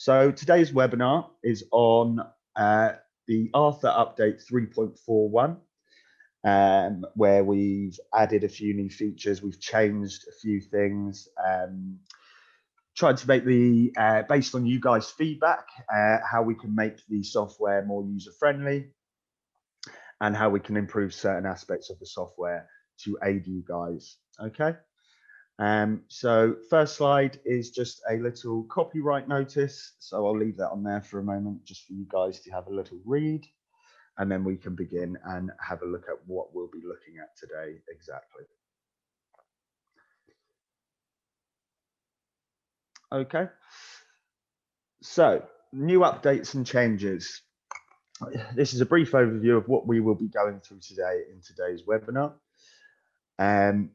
So today's webinar is on the Arthur update 3.41, where we've added a few new features, we've changed a few things, tried to make the, based on you guys' feedback, how we can make the software more user-friendly and how we can improve certain aspects of the software to aid you guys, okay? So first slide is just a little copyright notice. So I'll leave that on there for a moment just for you guys to have a little read, and then we can begin and have a look at what we'll be looking at today exactly. Okay, so new updates and changes. This is a brief overview of what we will be going through today in today's webinar.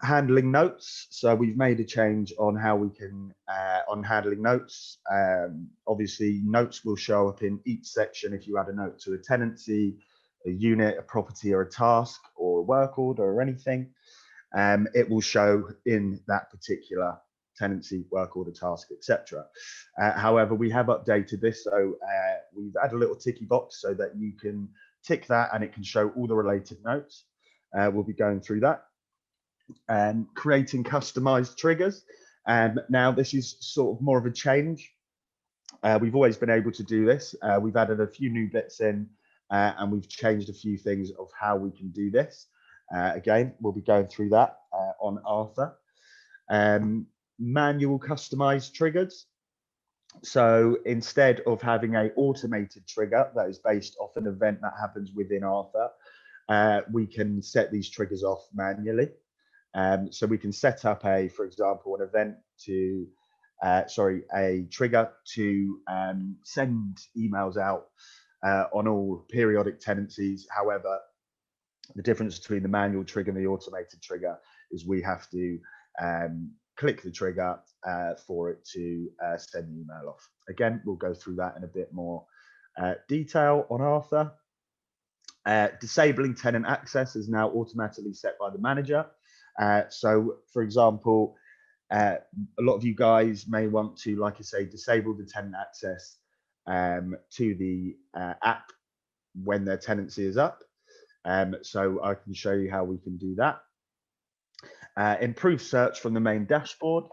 Handling notes. So we've made a change on how we can, on handling notes. Obviously, notes will show up in each section if you add a note to a tenancy, a unit, a property, or a task, or a work order, or anything. It will show in that particular tenancy, work order, task, etc. However, we have updated this, so we've added a little ticky box so that you can tick that and it can show all the related notes. We'll be going through that. Creating customized triggers. Now this is sort of more of a change. We've always been able to do this. We've added a few new bits in and we've changed a few things of how we can do this. Again, we'll be going through that on Arthur. Manual customized triggers. So instead of having an automated trigger that is based off an event that happens within Arthur, we can set these triggers off manually. So we can set up for example, an event to, a trigger to send emails out on all periodic tenancies. However, the difference between the manual trigger and the automated trigger is we have to click the trigger for it to send the email off. Again, we'll go through that in a bit more detail on Arthur. Disabling tenant access is now automatically set by the manager. So, for example, a lot of you guys may want to, like I say, disable the tenant access to the app when their tenancy is up. So I can show you how we can do that. Improve search from the main dashboard.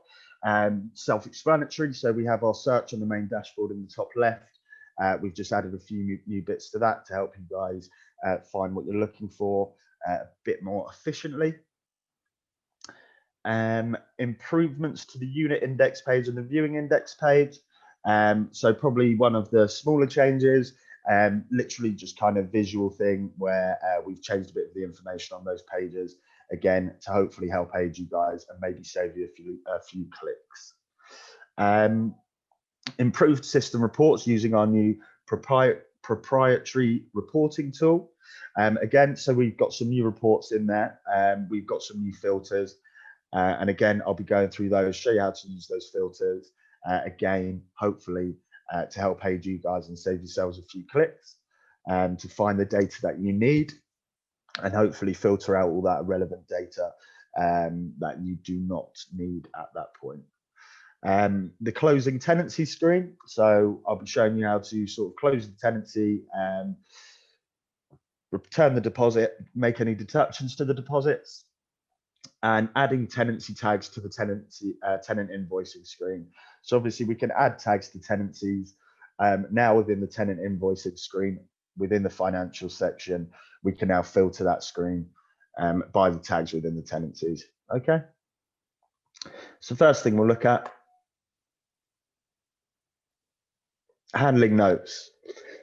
Self-explanatory. So we have our search on the main dashboard in the top left. We've just added a few new bits to that to help you guys find what you're looking for a bit more efficiently. Improvements to the unit index page and the viewing index page. So probably one of the smaller changes, literally just kind of visual thing where we've changed a bit of the information on those pages, again, to hopefully help aid you guys and maybe save you a few clicks. Improved system reports using our new proprietary reporting tool. Again, so we've got some new reports in there. We've got some new filters. And again, I'll be going through those, show you how to use those filters. Again, hopefully to help aid you guys and save yourselves a few clicks to find the data that you need and hopefully filter out all that irrelevant data that you do not need at that point. The closing tenancy screen. So I'll be showing you how to sort of close the tenancy, return the deposit, make any deductions to the deposits, and adding tenancy tags to the tenant invoicing screen. So obviously we can add tags to tenancies. Now within the tenant invoicing screen, within the financial section, we can now filter that screen by the tags within the tenancies. Okay. So first thing we'll look at, handling notes.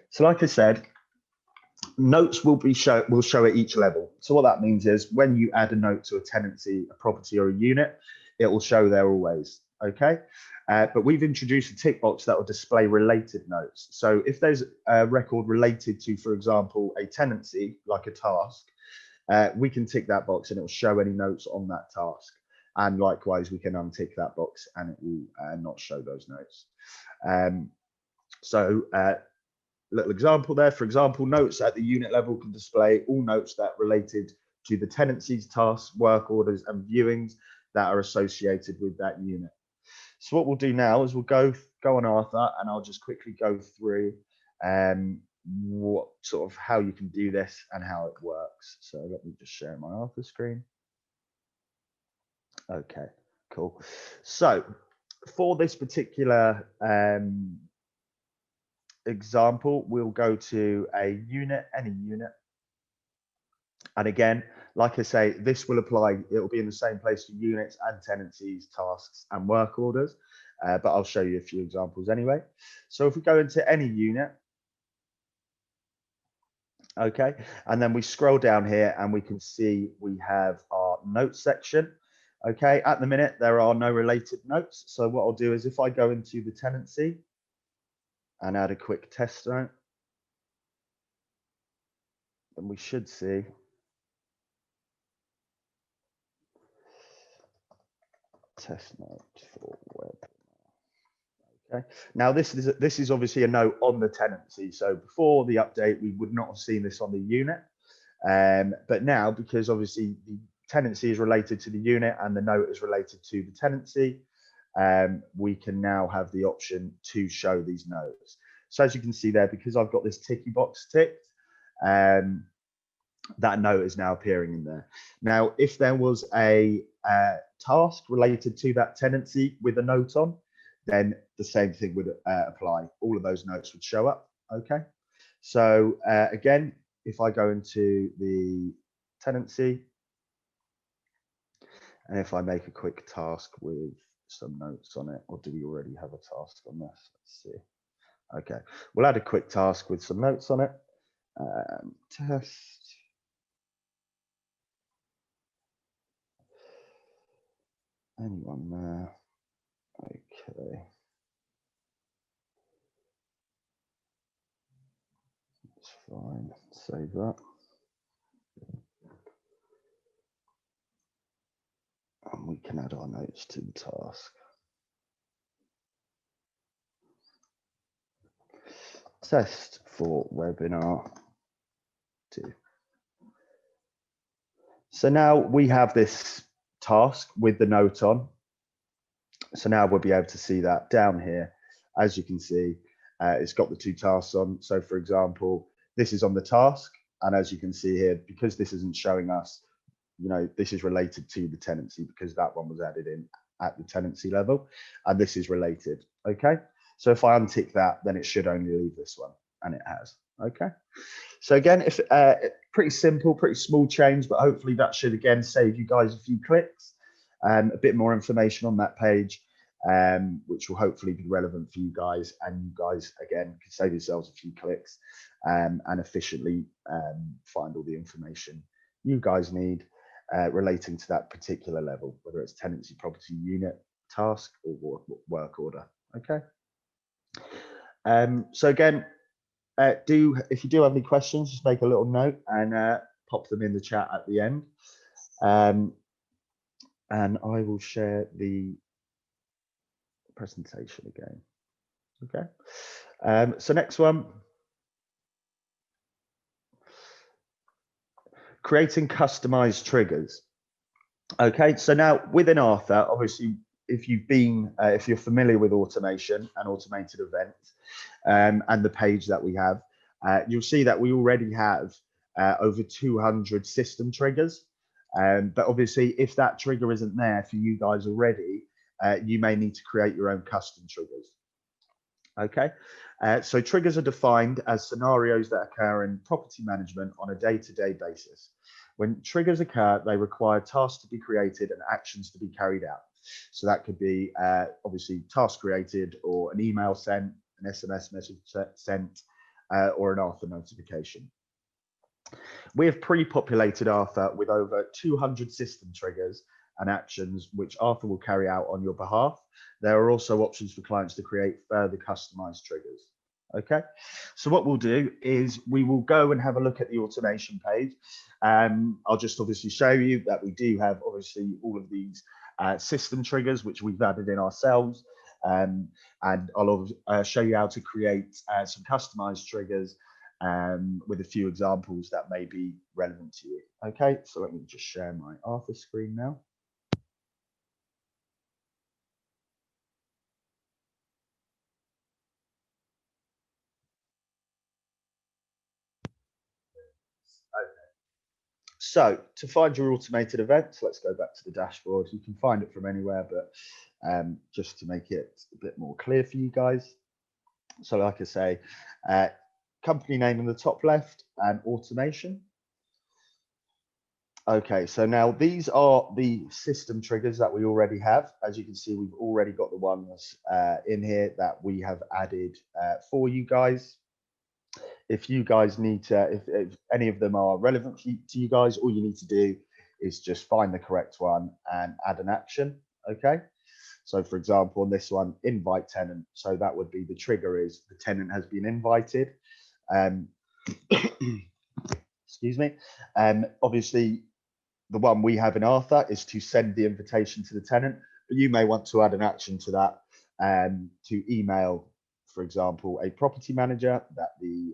So like I said, notes will show at each level. So what that means is when you add a note to a tenancy, a property, or a unit, it will show there always. Okay. But we've introduced a tick box that will display related notes. So if there's a record related to, for example, a tenancy, like a task, we can tick that box and it will show any notes on that task. And likewise, we can untick that box and it will not show those notes. Little example there, for example, notes at the unit level can display all notes that related to the tenancies, tasks, work orders, and viewings that are associated with that unit. So what we'll do now is we'll go on Arthur, and I'll just quickly go through what sort of how you can do this and how it works. So let me just share my Arthur screen. Okay, cool. So for this particular example, we'll go to a unit, any unit. And again, like I say, this will apply, it will be in the same place for units and tenancies, tasks and work orders. But I'll show you a few examples anyway. So if we go into any unit, okay, and then we scroll down here and we can see we have our notes section. Okay, at the minute, there are no related notes. So what I'll do is if I go into the tenancy and add a quick test note, then we should see test note for web. Okay. Now this is obviously a note on the tenancy. So before the update, we would not have seen this on the unit. But now, because obviously the tenancy is related to the unit and the note is related to the tenancy, we can now have the option to show these notes. So as you can see there, because I've got this ticky box ticked, that note is now appearing in there. Now, if there was a task related to that tenancy with a note on, then the same thing would apply. All of those notes would show up. Okay. So again, if I go into the tenancy, and if I make a quick task with some notes on it, or do we already have a task on this? Let's see. Okay, we'll add a quick task with some notes on it. Test. Anyone there? Okay. That's fine. Save that. And we can add our notes to the task. Test for webinar 2. So now we have this task with the note on. So now we'll be able to see that down here. As you can see, it's got the 2 tasks on. So for example, this is on the task. And as you can see here, because this isn't showing us, you know, this is related to the tenancy because that one was added in at the tenancy level. And this is related. Okay. So if I untick that, then it should only leave this one. And it has. Okay. So again, if pretty simple, pretty small change, but hopefully that should again save you guys a few clicks. A bit more information on that page, which will hopefully be relevant for you guys, and you guys again can save yourselves a few clicks and efficiently find all the information you guys need relating to that particular level, whether it's tenancy, property, unit, task, or work order. Okay. So again, if you do have any questions, just make a little note and pop them in the chat at the end. And I will share the presentation again. Okay. So next one, creating customized triggers. Okay. So now within Arthur, obviously, if you're familiar with automation and automated events and the page that we have, you'll see that we already have over 200 system triggers. But obviously, if that trigger isn't there for you guys already, you may need to create your own custom triggers. Okay, so triggers are defined as scenarios that occur in property management on a day-to-day basis. When triggers occur, they require tasks to be created and actions to be carried out. So that could be obviously task created, or an email sent, an SMS message sent, or an Arthur notification. We have pre-populated Arthur with over 200 system triggers and actions which Arthur will carry out on your behalf. There are also options for clients to create further customized triggers. Okay, so what we'll do is we will go and have a look at the automation page. I'll just obviously show you that we do have obviously all of these system triggers which we've added in ourselves, and I'll show you how to create some customized triggers with a few examples that may be relevant to you. Okay, so let me just share my Arthur screen now. So to find your automated events, let's go back to the dashboard. You can find it from anywhere, but just to make it a bit more clear for you guys. So like I say, company name in the top left and automation. Okay, so now these are the system triggers that we already have. As you can see, we've already got the ones in here that we have added for you guys. If you guys need to, if any of them are relevant to you guys, all you need to do is just find the correct one and add an action. Okay. So for example, on this one, invite tenant. So that would be the trigger is the tenant has been invited. Excuse me. Obviously, the one we have in Arthur is to send the invitation to the tenant, but you may want to add an action to that to email, for example, a property manager that the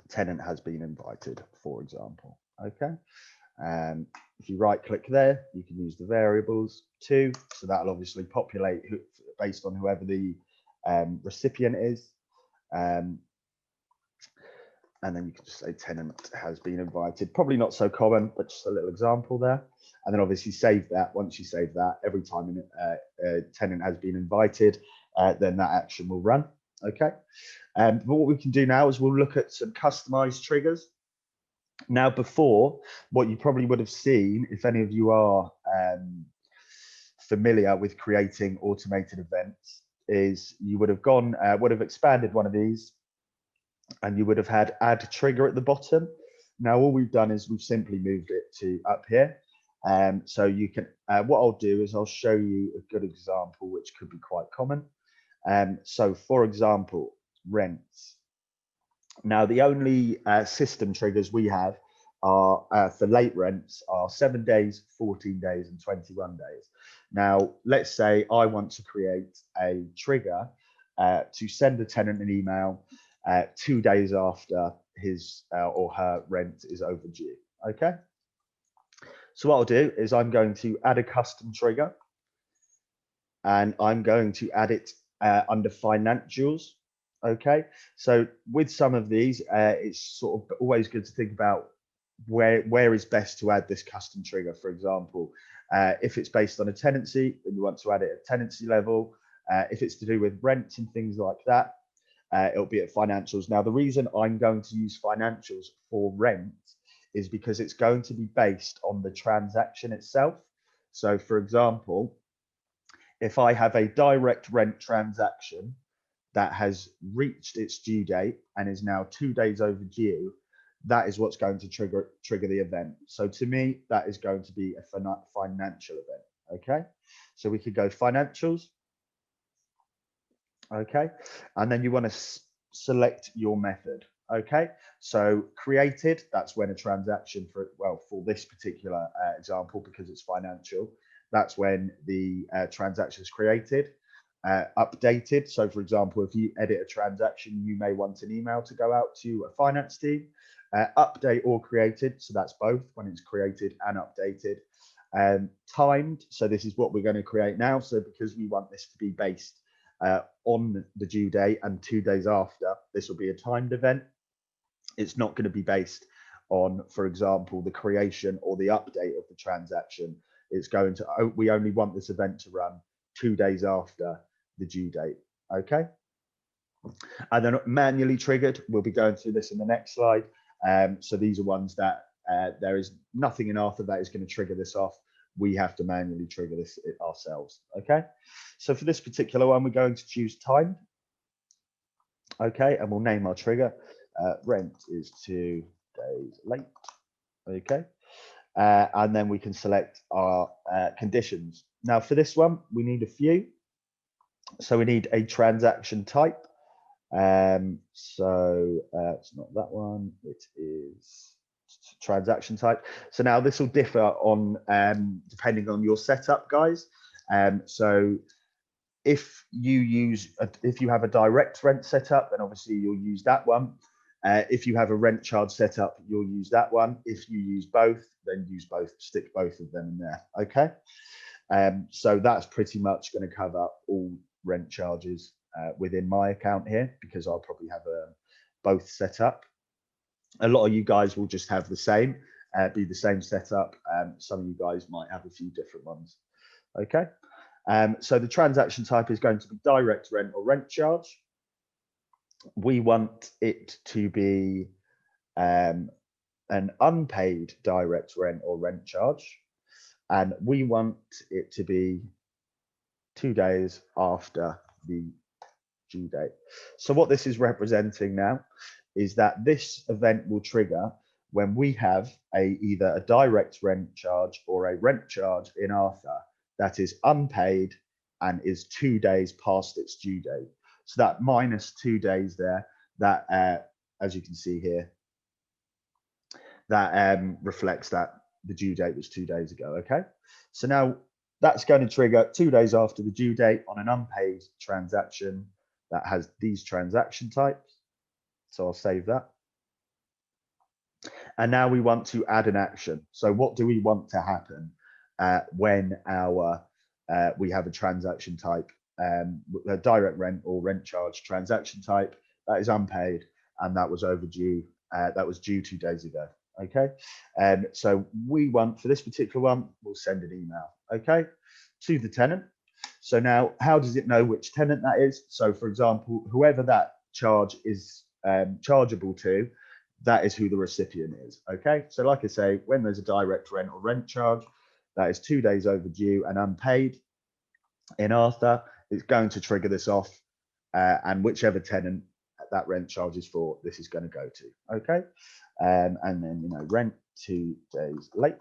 tenant has been invited, for example. Okay. If you right click there, you can use the variables too. So that'll obviously populate based on whoever the recipient is. And then you can just say tenant has been invited. Probably not so common, but just a little example there. And then obviously save that. Once you save that, every time a tenant has been invited, then that action will run. Okay. But what we can do now is we'll look at some customized triggers. Now, before, what you probably would have seen, if any of you are familiar with creating automated events, is you would have gone, would have expanded one of these, and you would have had add trigger at the bottom. Now, all we've done is we've simply moved it to up here. So you can, what I'll do is I'll show you a good example, which could be quite common. So for example, rents. Now, the only system triggers we have are for late rents are 7 days, 14 days, and 21 days. Now, let's say I want to create a trigger to send a tenant an email 2 days after his or her rent is overdue. Okay. So what I'll do is I'm going to add a custom trigger, and I'm going to add it under financials. Okay, so with some of these, it's sort of always good to think about where is best to add this custom trigger. For example, if it's based on a tenancy, then you want to add it at tenancy level. If it's to do with rent and things like that, it'll be at financials. Now, the reason I'm going to use financials for rent is because it's going to be based on the transaction itself. So for example, if I have a direct rent transaction that has reached its due date and is now 2 days overdue, that is what's going to trigger the event. So to me, that is going to be a financial event. Okay, so we could go financials. Okay, and then you want to select your method. Okay, so created, that's when a transaction for this particular example, because it's financial, that's when the transaction is created. Updated, so for example, if you edit a transaction, you may want an email to go out to a finance team. Update or created, so that's both, when it's created and updated. Timed, so this is what we're going to create now. So because we want this to be based on the due date and 2 days after, this will be a timed event. It's not going to be based on, for example, the creation or the update of the transaction. It's going to, we only want this event to run 2 days after the due date. Okay, and then manually triggered, we'll be going through this in the next slide. So these are ones that there is nothing in Arthur that is going to trigger this off. We have to manually trigger this ourselves. Okay, so for this particular one, we're going to choose timed. Okay, and we'll name our trigger. Rent is 2 days late. Okay, and then we can select our conditions. Now for this one, we need a few. So we need a transaction type. So it's not that one, it is transaction type. So now this will differ on depending on your setup, guys. So if you have a direct rent setup, then obviously you'll use that one. If you have a rent charge setup, you'll use that one. If you use both, then use both, stick both of them in there. Okay. So that's pretty much going to cover all rent charges within my account here, because I'll probably have both set up. A lot of you guys will just have the same, be the same setup. Some of you guys might have a few different ones. Okay. So the transaction type is going to be direct rent or rent charge. We want it to be an unpaid direct rent or rent charge. And we want it to be 2 days after the due date. So what this is representing now is that this event will trigger when we have either a direct rent charge or a rent charge in Arthur that is unpaid and is 2 days past its due date. So that minus 2 days there, that as you can see here, that reflects that the due date was 2 days ago. Okay, so now that's going to trigger 2 days after the due date on an unpaid transaction that has these transaction types. So I'll save that. And now we want to add an action. So what do we want to happen when we have a transaction type, a direct rent or rent charge transaction type that is unpaid and that was overdue, that was due 2 days ago. Okay, so we want, for this particular one, we'll send an email, okay, to the tenant. So now, how does it know which tenant that is? So for example, whoever that charge is chargeable to, that is who the recipient is, okay? So like I say, when there's a direct rent or rent charge that is 2 days overdue and unpaid in Arthur, it's going to trigger this off, and whichever tenant that rent charge is for, this is going to go to, okay? And then, you know, rent 2 days late.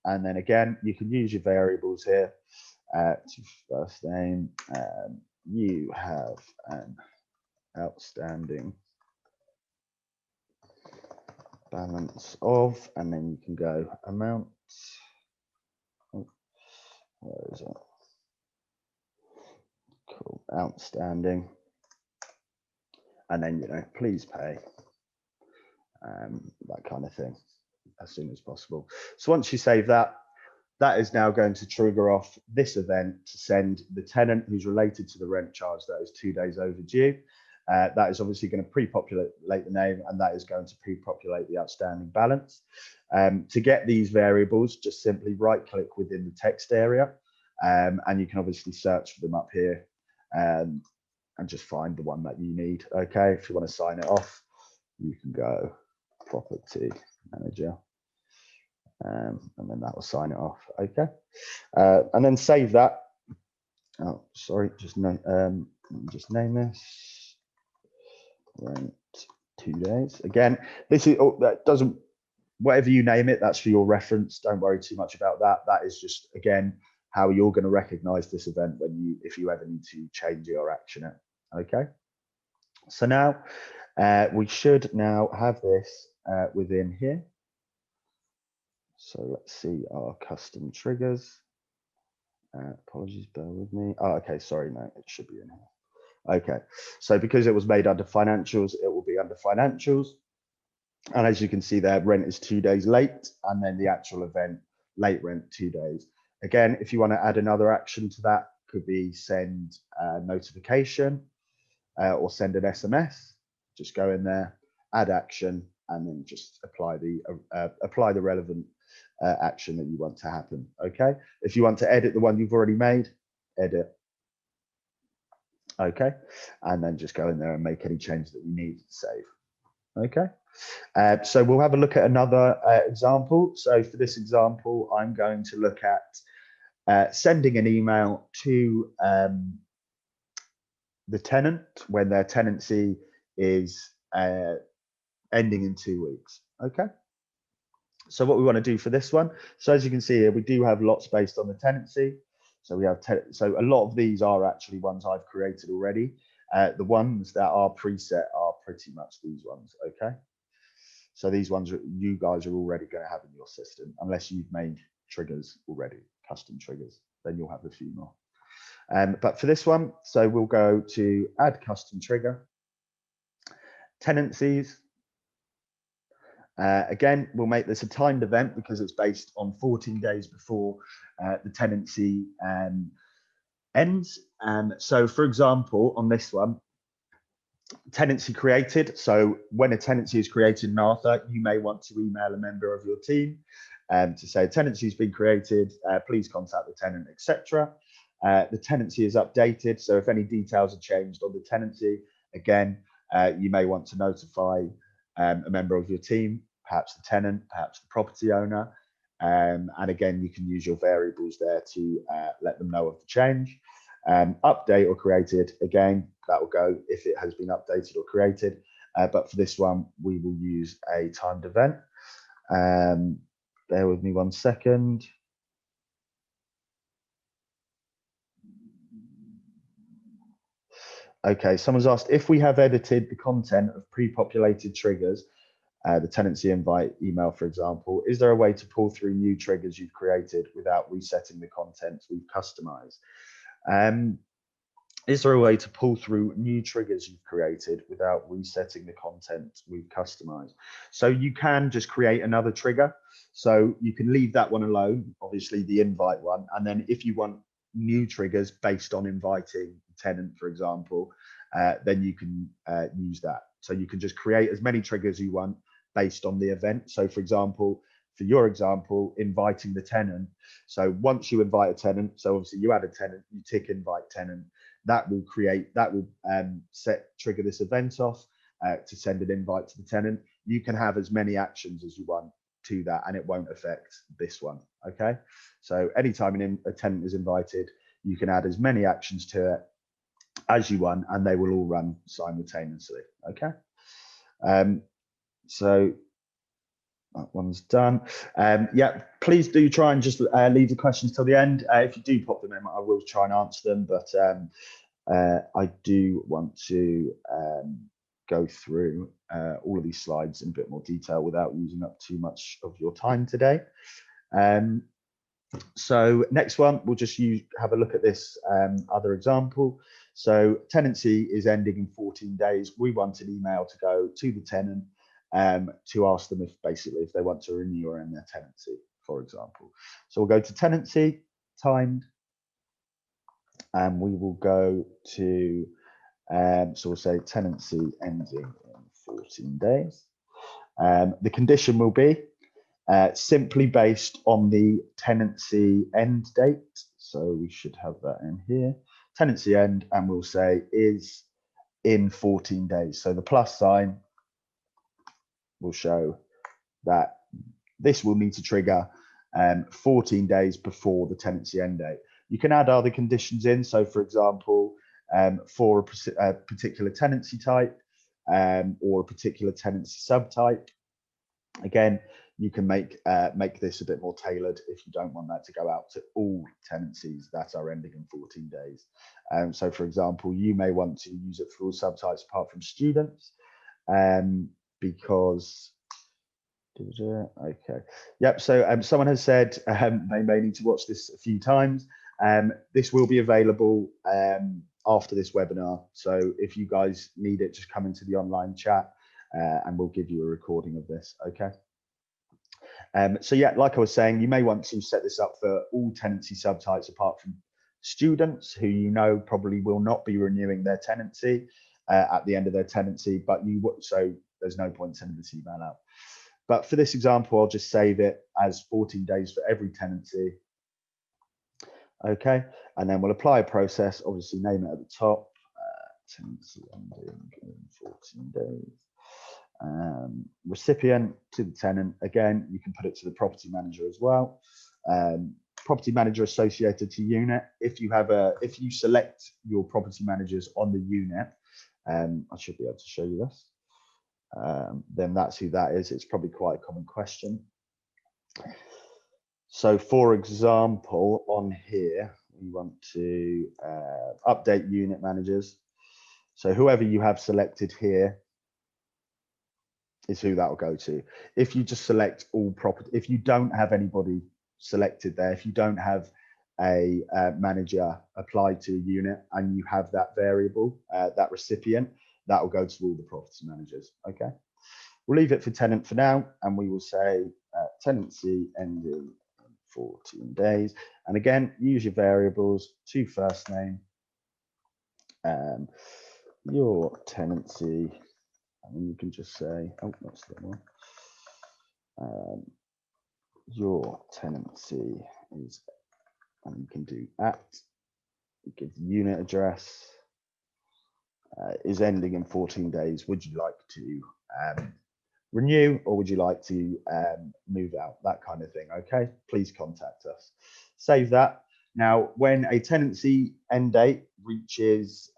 And then again, you can use your variables here. To first name, you have an outstanding balance of, and then you can go amount. Oh, where is it? Cool, outstanding. And then, you know, please pay, that kind of thing, as soon as possible. So once you save that, that is now going to trigger off this event to send the tenant who's related to the rent charge that is 2 days overdue. That is obviously going to pre-populate the name, and that is going to pre-populate the outstanding balance. To get these variables, just simply right-click within the text area, and you can obviously search for them up here, and just find the one that you need. Okay, if you want to sign it off, you can go property manager. And then that will sign it off. Okay, and then save that. Oh, sorry, just name this rent 2 days. Again, this is that doesn't, whatever you name it, that's for your reference. Don't worry too much about that. That is just, again, how you're going to recognize this event when if you ever need to change it or action it. Okay, so now we should now have this within here. So let's see our custom triggers. Apologies, bear with me. Oh, okay, sorry, no, it should be in here. Okay, so because it was made under financials, it will be under financials. And as you can see there, rent is 2 days late, and then the actual event, late rent 2 days. Again, if you want to add another action to that, could be send a notification or send an SMS. Just go in there, add action, and then just apply the relevant action that you want to happen. Okay, if you want to edit the one you've already made, edit. Okay, and then just go in there and make any changes that you need to save. Okay, so we'll have a look at another example. So for this example, I'm going to look at sending an email to the tenant when their tenancy is ending in 2 weeks. Okay, so what we want to do for this one, so as you can see here, we do have lots based on the tenancy. So we have so a lot of these are actually ones I've created already. The ones that are preset are pretty much these ones. Okay, so these ones you guys are already going to have in your system, unless you've made triggers already, custom triggers, then you'll have a few more. But for this one, so we'll go to add custom trigger, tenancies. Again, we'll make this a timed event because it's based on 14 days before the tenancy ends. So for example, on this one, Tenancy created. So when a tenancy is created in Arthur, you may want to email a member of your team to say tenancy has been created, please contact the tenant, etc. The tenancy is updated. So if any details are changed on the tenancy, again, you may want to notify a member of your team, perhaps the tenant, perhaps the property owner. And again, you can use your variables there to let them know of the change. Update or created, again, that will go if it has been updated or created. But for this one, we will use a timed event. Bear with me 1 second. Okay, someone's asked, if we have edited the content of pre-populated triggers, the tenancy invite email, for example, is there a way to pull through new triggers you've created without resetting the content we've customized? Is there a way to pull through new triggers you've created without resetting the content we've customized? So you can just create another trigger. So you can leave that one alone, obviously the invite one. And then if you want new triggers based on inviting the tenant, for example, then you can use that. So you can just create as many triggers you want based on the event. So for example, for your example, inviting the tenant. So once you invite a tenant, so obviously you add a tenant, you tick invite tenant, that will trigger this event off to send an invite to the tenant. You can have as many actions as you want to that, and it won't affect this one. Okay, so anytime a tenant is invited, you can add as many actions to it as you want, and they will all run simultaneously. Okay, so that one's done. Yeah, please do try and just leave the questions till the end. If you do pop them in, I will try and answer them, but I do want to go through all of these slides in a bit more detail without using up too much of your time today. So next one, we'll just have a look at this other example. So tenancy is ending in 14 days. We want an email to go to the tenant to ask them if they want to renew or end their tenancy, for example. So we'll go to tenancy, timed, and we will go to, so we'll say tenancy ending in 14 days. The condition will be simply based on the tenancy end date. So we should have that in here. Tenancy end, and we'll say is in 14 days. So the plus sign will show that this will need to trigger 14 days before the tenancy end date. You can add other conditions in. So for example, for a particular tenancy type or a particular tenancy subtype, again, you can make this a bit more tailored if you don't want that to go out to all tenancies that are ending in 14 days. So for example, you may want to use it for all subtypes apart from students, because okay, yep. So someone has said they may need to watch this a few times. This will be available after this webinar. So if you guys need it, just come into the online chat and we'll give you a recording of this. Okay. So yeah, like I was saying, you may want to set this up for all tenancy subtypes apart from students who you know probably will not be renewing their tenancy at the end of their tenancy, but so there's no point sending this email out. But for this example, I'll just save it as 14 days for every tenancy. Okay, and then we'll apply a process, obviously name it at the top, tenancy ending in 14 days. Recipient to the tenant, again, you can put it to the property manager as well. Property manager associated to unit. If you select your property managers on the unit, I should be able to show you this. Then that's who that is. It's probably quite a common question. So for example, on here, we want to update unit managers. So whoever you have selected here is who that will go to. If you just select all property, if you don't have anybody selected there, if you don't have a manager applied to a unit and you have that variable, that recipient, that will go to all the property managers. Okay, we'll leave it for tenant for now, and we will say tenancy ending 14 days. And again, use your variables to first name, your tenancy, and you can just say, oh, that's the one. Your tenancy is, and you can do at, you give the unit address, is ending in 14 days. Would you like to renew, or would you like to move out? That kind of thing. Okay, please contact us. Save that. Now, when a tenancy end date reaches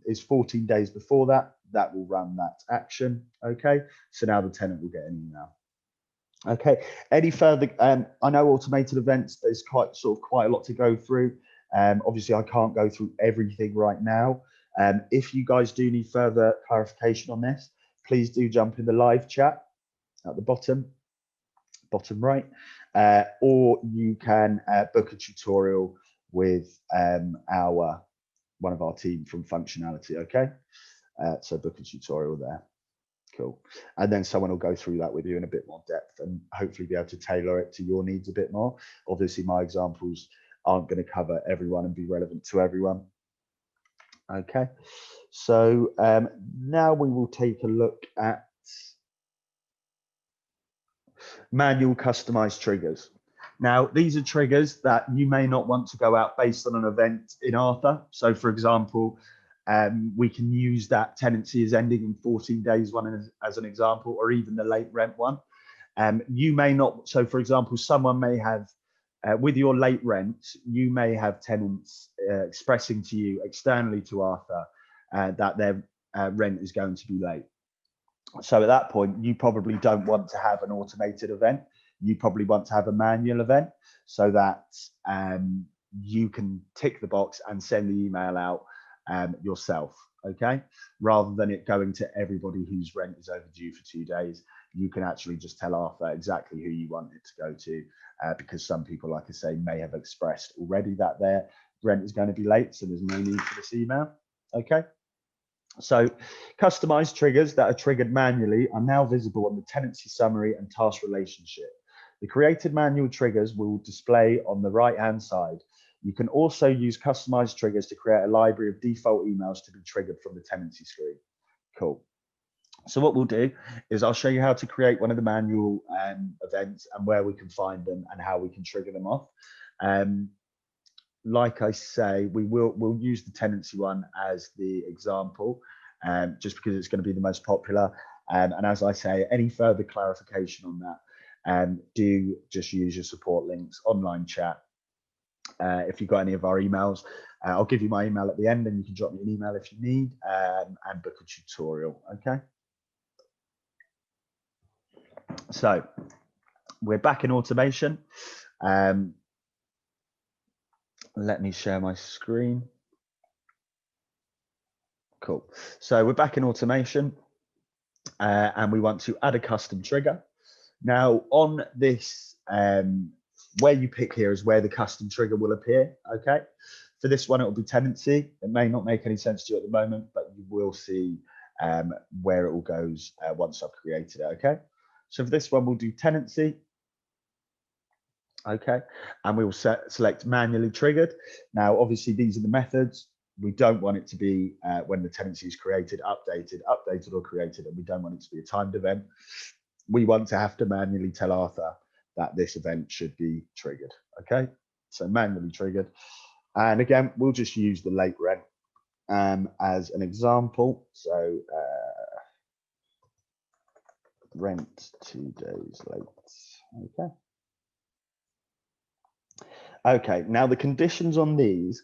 is 14 days before that, that will run that action. Okay, so now the tenant will get an email. Okay, any further, I know automated events, there's quite a lot to go through. Obviously I can't go through everything right now. If you guys do need further clarification on this, please do jump in the live chat at the bottom right, or you can book a tutorial with one of our team from functionality. Okay, so book a tutorial there. Cool. And then someone will go through that with you in a bit more depth and hopefully be able to tailor it to your needs a bit more. Obviously, my examples aren't going to cover everyone and be relevant to everyone. Okay, so now we will take a look at manual customized triggers. Now, these are triggers that you may not want to go out based on an event in Arthur. So, for example, we can use that tenancy is ending in 14 days one as an example, or even the late rent one. You may not, so for example, someone may have, with your late rent, you may have tenants expressing to you externally to Arthur that their rent is going to be late. So at that point, you probably don't want to have an automated event. You probably want to have a manual event so that you can tick the box and send the email out yourself, okay? Rather than it going to everybody whose rent is overdue for 2 days, you can actually just tell Arthur exactly who you want it to go to, because some people, like I say, may have expressed already that their rent is going to be late, so there's no need for this email, okay? So customized triggers that are triggered manually are now visible on the tenancy summary and task relationship. The created manual triggers will display on the right-hand side. You can also use customized triggers to create a library of default emails to be triggered from the tenancy screen. Cool. So what we'll do is I'll show you how to create one of the manual events and where we can find them and how we can trigger them off. Like I say, we'll use the tenancy one as the example, just because it's going to be the most popular. And as I say, any further clarification on that, do just use your support links, online chat. If you've got any of our emails, I'll give you my email at the end, and you can drop me an email if you need, and book a tutorial. Okay. So we're back in automation. Let me share my screen. Cool. So we're back in automation, and we want to add a custom trigger. Now on this, where you pick here is where the custom trigger will appear. Okay. For this one, it will be tenancy. It may not make any sense to you at the moment, but you will see where it all goes once I've created it. Okay. So for this one, we'll do tenancy. Okay, and we will select manually triggered. Now, obviously, these are the methods. We don't want it to be when the tenancy is created, updated or created, and we don't want it to be a timed event. We want to have to manually tell Arthur that this event should be triggered. Okay, so manually triggered. And again, we'll just use the late rent as an example. So rent 2 days late. Okay. Okay, now the conditions on these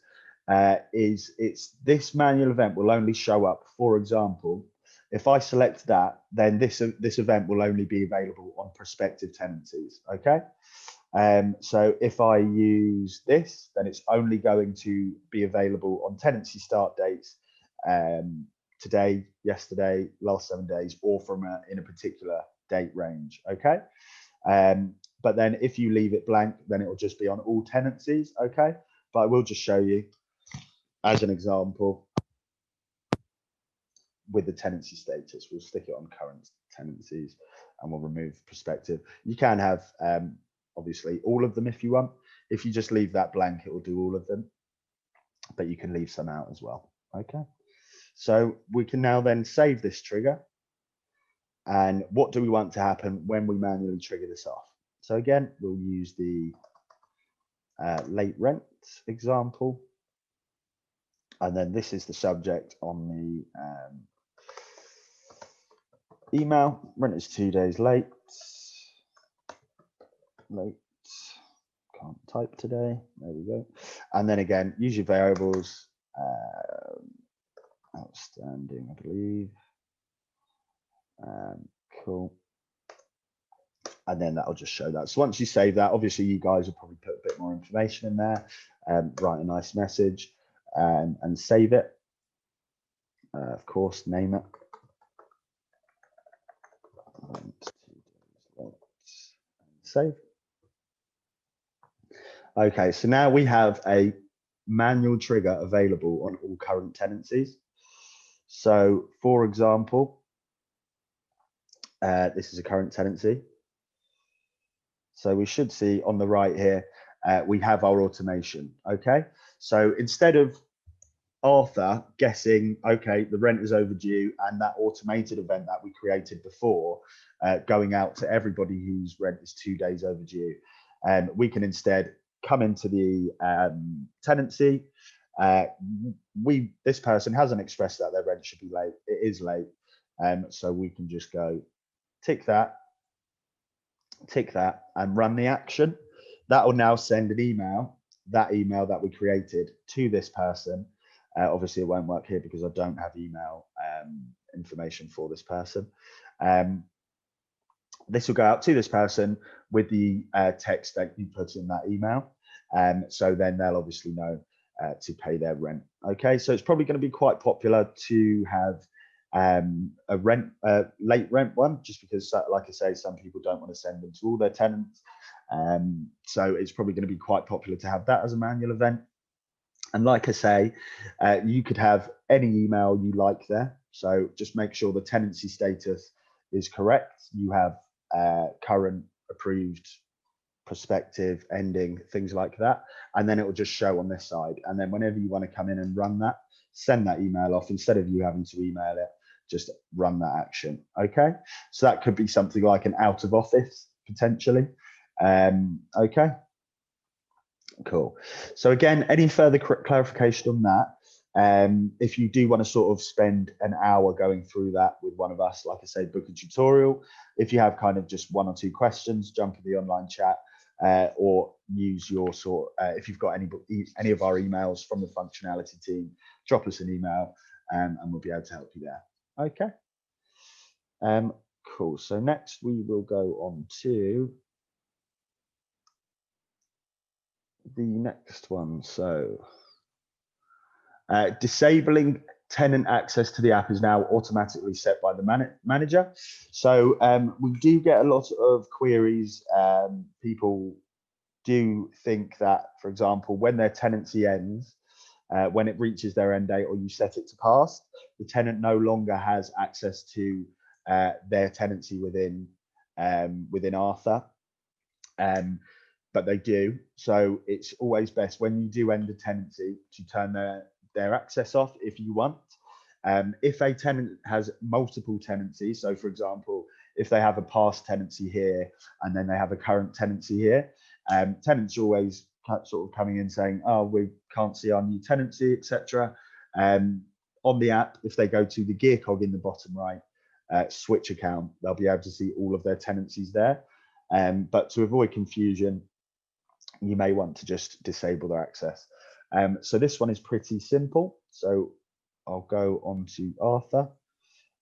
it's this manual event will only show up. For example, if I select that, then this event will only be available on prospective tenancies. Okay, so if I use this, then it's only going to be available on tenancy start dates today, yesterday, last 7 days, or from in a particular date range. Okay. But then if you leave it blank, then it will just be on all tenancies. Okay, but I will just show you as an example with the tenancy status. We'll stick it on current tenancies and we'll remove prospective. You can have obviously all of them if you want. If you just leave that blank, it will do all of them, but you can leave some out as well. Okay, So we can now then save this trigger. And what do we want to happen when we manually trigger this off? So again, we'll use the late rent example. And then this is the subject on the email. Rent is 2 days late. Can't type today. There we go. And then again, use your variables. Outstanding, I believe. Cool. And then that'll just show that. So once you save that, obviously you guys will probably put a bit more information in there, write a nice message, and save it. Of course, name it. Save. Okay, so now we have a manual trigger available on all current tenancies. So for example, this is a current tenancy. So we should see on the right here, we have our automation, okay? So instead of Arthur guessing, okay, the rent is overdue, and that automated event that we created before going out to everybody whose rent is 2 days overdue, we can instead come into the tenancy. This person hasn't expressed that their rent should be late. It is late. So we can just go tick that, and run the action. That will now send an email, that email that we created, to this person. Obviously, it won't work here because I don't have email information for this person. This will go out to this person with the text that you put in that email. So then they'll obviously know to pay their rent. Okay, so it's probably going to be quite popular to have a late rent one, just because, like I say, some people don't want to send them to all their tenants. So it's probably going to be quite popular to have that as a manual event. And like I say, you could have any email you like there. So just make sure the tenancy status is correct. You have current, approved, prospective, ending, things like that. And then it will just show on this side. And then whenever you want to come in and run that, send that email off. Instead of you having to email it, just run that action. Okay, so that could be something like an out of office potentially. Okay, cool. So again, any further clarification on that? If you do want to sort of spend an hour going through that with one of us, like I say, book a tutorial. If you have kind of just 1 or 2 questions, jump in the online chat, or use your if you've got any of our emails from the functionality team, drop us an email, and we'll be able to help you there. Okay. Cool. So next we will go on to the next one. So disabling tenant access to the app is now automatically set by the manager. So we do get a lot of queries. People do think that, for example, when their tenancy ends, when it reaches their end date, or you set it to pass, the tenant no longer has access to their tenancy within Arthur. But they do. So it's always best when you do end a tenancy to turn their access off if you want. If a tenant has multiple tenancies, so for example, if they have a past tenancy here and then they have a current tenancy here, tenants are always sort of coming in saying, oh, we can't see our new tenancy, etc. On the app, if they go to the gear cog in the bottom right, switch account, they'll be able to see all of their tenancies there. But to avoid confusion, you may want to just disable their access. So this one is pretty simple. So I'll go on to Arthur,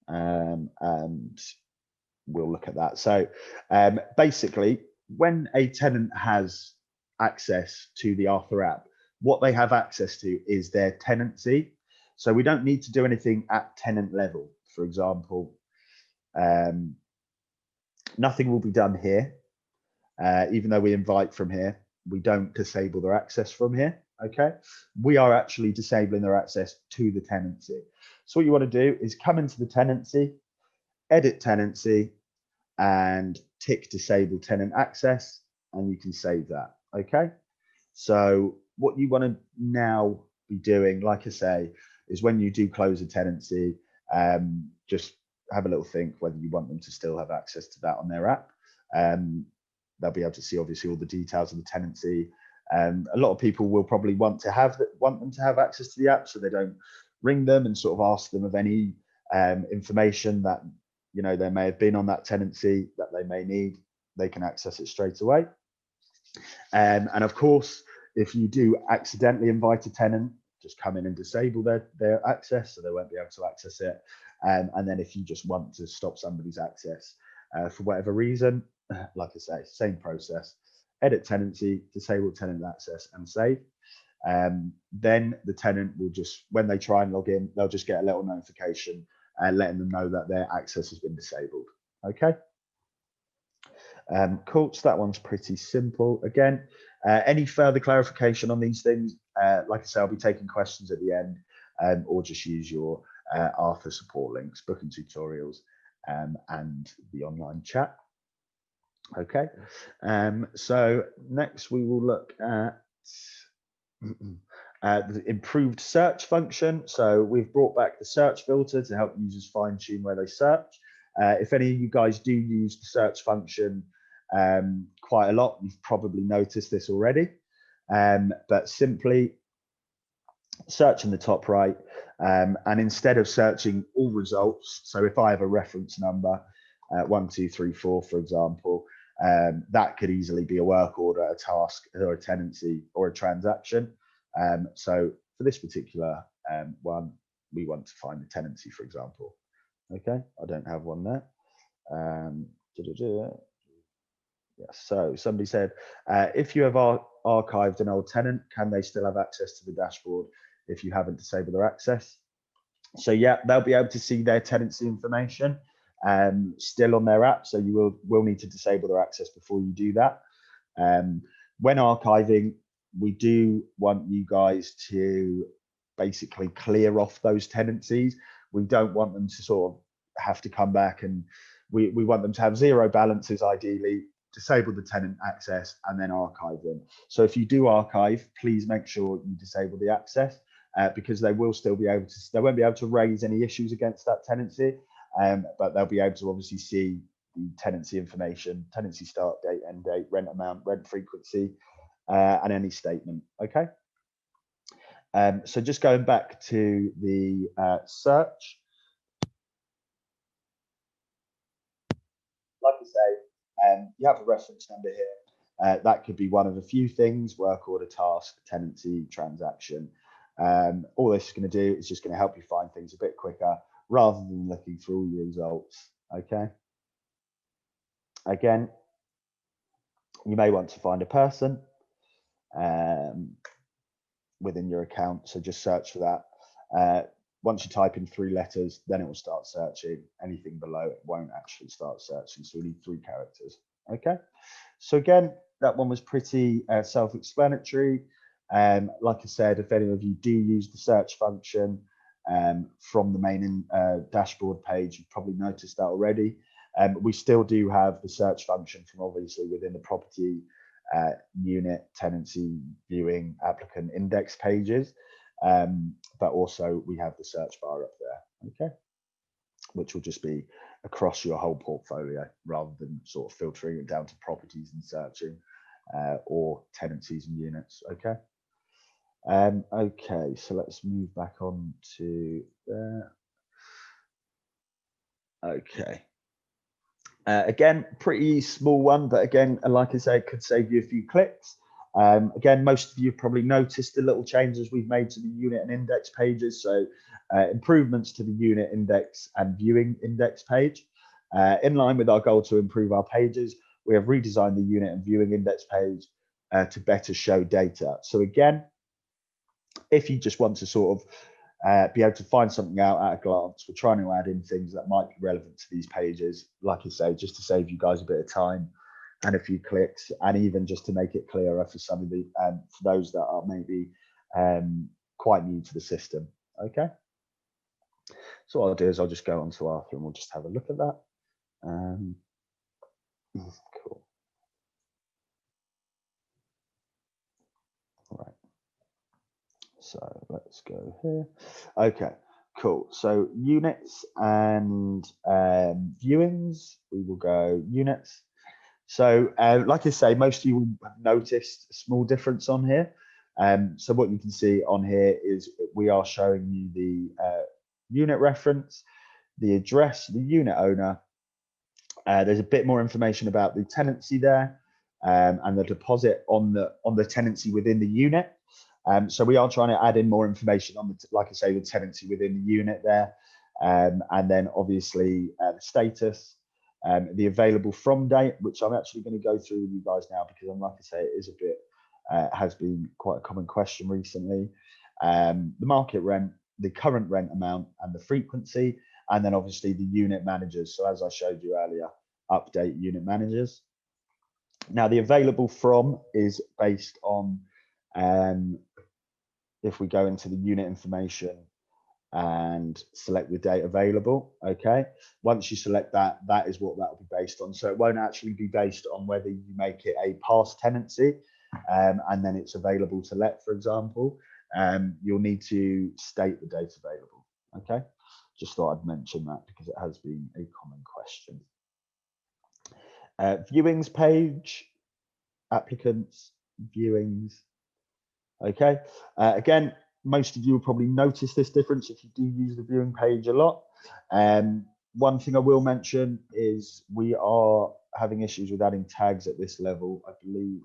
and we'll look at that. So basically, when a tenant has access to the Arthur app, what they have access to is their tenancy. So we don't need to do anything at tenant level. For example, nothing will be done here. Even though we invite from here, we don't disable their access from here. Okay, we are actually disabling their access to the tenancy. So what you want to do is come into the tenancy, edit tenancy, and tick disable tenant access, and you can save that. Okay, so what you want to now be doing, like I say, is when you do close a tenancy, just have a little think whether you want them to still have access to that on their app. They'll be able to see obviously all the details of the tenancy. A lot of people will probably want them to have access to the app, so they don't ring them and sort of ask them of any information that there may have been on that tenancy that they may need. They can access it straight away. And of course, if you do accidentally invite a tenant, just come in and disable their access, so they won't be able to access it. And then if you just want to stop somebody's access for whatever reason, like I say, same process: edit tenancy, disable tenant access, and save. Then the tenant will just, when they try and log in, they'll just get a little notification letting them know that their access has been disabled. Okay. Cool. So that one's pretty simple. Again, any further clarification on these things, like I say, I'll be taking questions at the end, or just use your Arthur support links, booking tutorials, and the online chat. Okay. So next we will look at the improved search function. So we've brought back the search filter to help users fine tune where they search. If any of you guys do use the search function quite a lot, you've probably noticed this already. But simply search in the top right, and instead of searching all results, so if I have a reference number 1234, for example, that could easily be a work order, a task, or a tenancy, or a transaction. So for this particular one, we want to find the tenancy, for example. Okay, I don't have one there. Yeah, so somebody said, if you have archived an old tenant, can they still have access to the dashboard if you haven't disabled their access? So yeah, they'll be able to see their tenancy information still on their app. So you will need to disable their access before you do that. When archiving, we do want you guys to basically clear off those tenancies. We don't want them to sort of have to come back, and we want them to have zero balances, ideally, disable the tenant access and then archive them. So if you do archive, please make sure you disable the access, because they will still be able to, they won't be able to raise any issues against that tenancy, but they'll be able to obviously see the tenancy information, tenancy start date, end date, rent amount, rent frequency, and any statement. Okay. So just going back to the search, like I say, you have a reference number here. That could be one of a few things: work order, task, tenancy, transaction. All this is going to do is just going to help you find things a bit quicker rather than looking through all your results. Okay. Again, you may want to find a person within your account, so just search for that. Once you type in 3 letters, then it will start searching. Anything below it won't actually start searching, so we need 3 characters. Okay, so again, that one was pretty self-explanatory. Like I said, if any of you do use the search function from the main dashboard page, you've probably noticed that already. We still do have the search function from obviously within the property, unit, tenancy, viewing, applicant, index pages, but also we have the search bar up there, okay, which will just be across your whole portfolio rather than sort of filtering it down to properties and searching, or tenancies and units. Okay. Okay, so let's move back on to there. Okay. Again, pretty small one, but again, like I say, it could save you a few clicks. Again, most of you have probably noticed the little changes we've made to the unit and index pages. So improvements to the unit index and viewing index page. In line with our goal to improve our pages, we have redesigned the unit and viewing index page to better show data. So again, if you just want to sort of be able to find something out at a glance, we're trying to add in things that might be relevant to these pages, like I say, just to save you guys a bit of time and a few clicks, and even just to make it clearer for some of the for those that are maybe quite new to the system. Okay, so what I'll do is I'll just go on to Arthur and we'll just have a look at that. Cool. All right. So let's go here. Okay, cool. So units and viewings, we will go units. So like I say, most of you will have noticed a small difference on here. So what you can see on here is we are showing you the unit reference, the address, the unit owner. There's a bit more information about the tenancy there and the deposit on the tenancy within the unit. So we are trying to add in more information on the, like I say, the tenancy within the unit there, and then obviously the status, the available from date, which I'm actually going to go through with you guys now because, like I say, it is a bit has been quite a common question recently. The market rent, the current rent amount, and the frequency, and then obviously the unit managers. So as I showed you earlier, update unit managers. Now the available from is based on if we go into the unit information and select the date available, okay, once you select that, that is what that will be based on. So it won't actually be based on whether you make it a past tenancy and then it's available to let, for example. You'll need to state the date available, okay. Just thought I'd mention that because it has been a common question. Viewings page, applicants, viewings. Okay, again, most of you will probably notice this difference if you do use the viewing page a lot. One thing I will mention is we are having issues with adding tags at this level, I believe.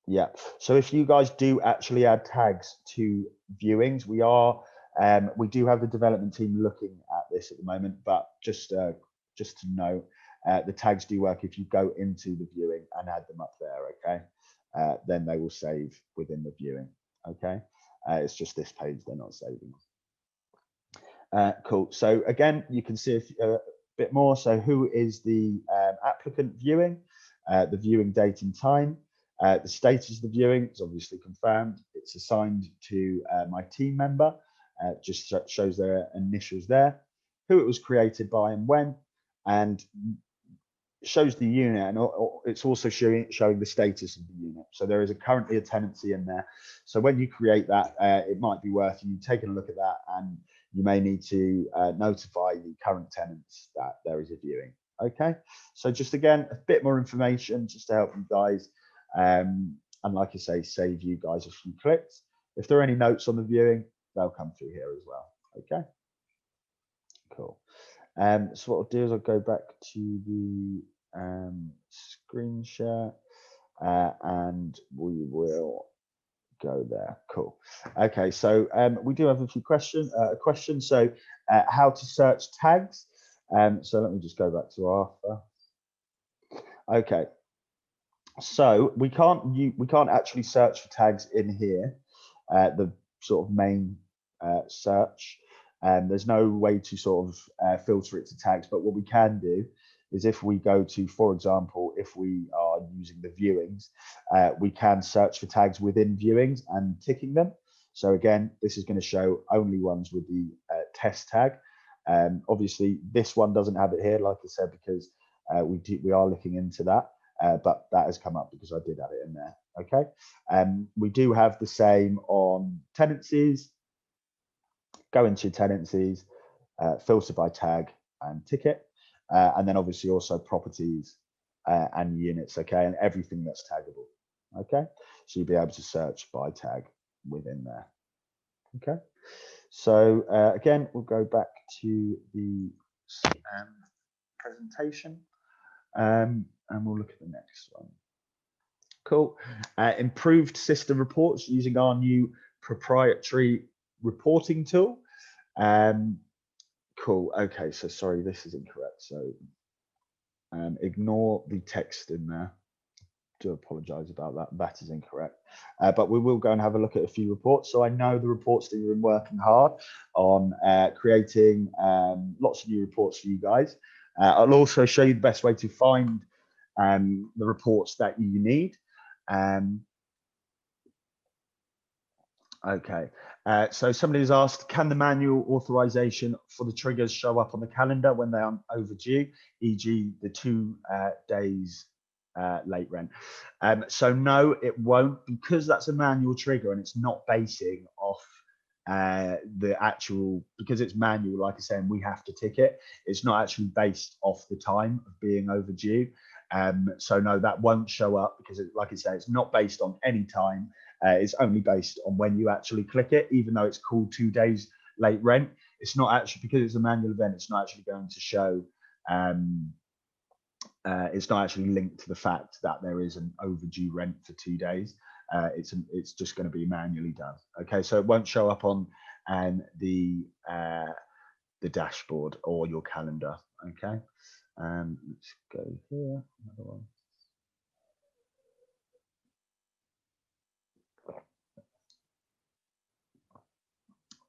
Yeah, so if you guys do actually add tags to viewings, we do have the development team looking at this at the moment, but just to note, the tags do work if you go into the viewing and add them up there, okay? Then they will save within the viewing, okay? It's just this page they're not saving. Cool, so again, you can see a bit more. So who is the applicant viewing, the viewing date and time, the status of the viewing is obviously confirmed. It's assigned to my team member, just shows their initials there, who it was created by and when, and shows the unit, and it's also showing the status of the unit. So there is currently a tenancy in there. So when you create that, it might be worth you taking a look at that, and you may need to notify the current tenants that there is a viewing. Okay, so just again, a bit more information just to help you guys, and like I say, save you guys a few clicks. If there are any notes on the viewing, they'll come through here as well. Okay, cool. So what I'll do is I'll go back to the screen share and we will go there. Cool. Okay, so we do have a few questions. So how to search tags. So let me just go back to Arthur. Okay, so we can't actually search for tags in here, the sort of main search. There's no way to sort of filter it to tags, but what we can do is if we go to, for example, if we are using the viewings, we can search for tags within viewings and ticking them. So again, this is going to show only ones with the test tag. Obviously, this one doesn't have it here, like I said, because we are looking into that, but that has come up because I did add it in there. Okay, we do have the same on tenancies. Go into tenancies, filter by tag and ticket, and then obviously also properties and units, okay, and everything that's taggable, okay? So you'll be able to search by tag within there, okay? So again, we'll go back to the presentation and we'll look at the next one. Cool. Improved system reports using our new proprietary reporting tool. Cool. Okay, so sorry, this is incorrect. So ignore the text in there. Do apologize about that. That is incorrect. But we will go and have a look at a few reports. So I know the reports that you've been working hard on creating lots of new reports for you guys. I'll also show you the best way to find the reports that you need. Okay, so somebody has asked, can the manual authorization for the triggers show up on the calendar when they are overdue, e.g. the 2 days late rent. So no, it won't, because that's a manual trigger and it's not basing off the actual, because it's manual, like I said, and we have to tick it. It's not actually based off the time of being overdue. So no, that won't show up because, like I say, it's not based on any time. It's only based on when you actually click it, even though it's called 2 days late rent. It's not actually, because it's a manual event, it's not actually going to show. It's not actually linked to the fact that there is an overdue rent for 2 days. It's just going to be manually done. Okay, so it won't show up on the dashboard or your calendar. Okay, let's go here. Another one.